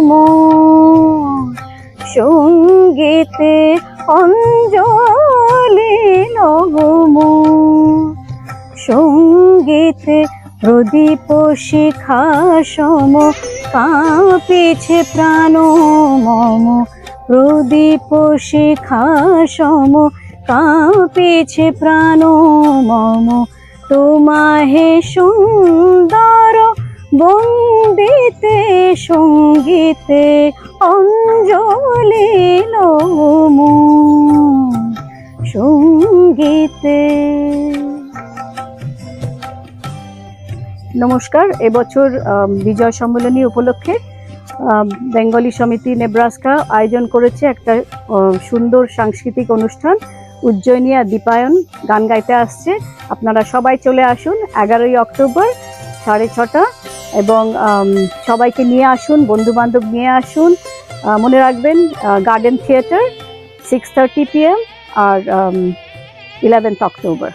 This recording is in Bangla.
মোর, সঙ্গীতে অঞ্জলি মোর, সঙ্গীতে প্রদীপ শিখা সম কাঁপিছে প্রাণ মম, প্রদীপ শিখা সম কাঁপিছে প্রাণ মম, তোমাহে সুন্দর বন্দিতে সঙ্গীতে অঞ্জলি মোর, সঙ্গীতে। নমস্কার। এবছর বিজয় সম্মেলনী উপলক্ষে বেঙ্গলি সমিতি নেব্রাস্কা আয়োজন করেছে একটা সুন্দর সাংস্কৃতিক অনুষ্ঠান। উজ্জয়িনী আর দীপায়ন গান গাইতে আসছে, আপনারা সবাই চলে আসুন 11ই অক্টোবর 6:30, এবং সবাইকে নিয়ে আসুন, বন্ধু বান্ধব নিয়ে আসুন। মনে রাখবেন গার্ডেন থিয়েটার 6:30 PM আর 11th অক্টোবর।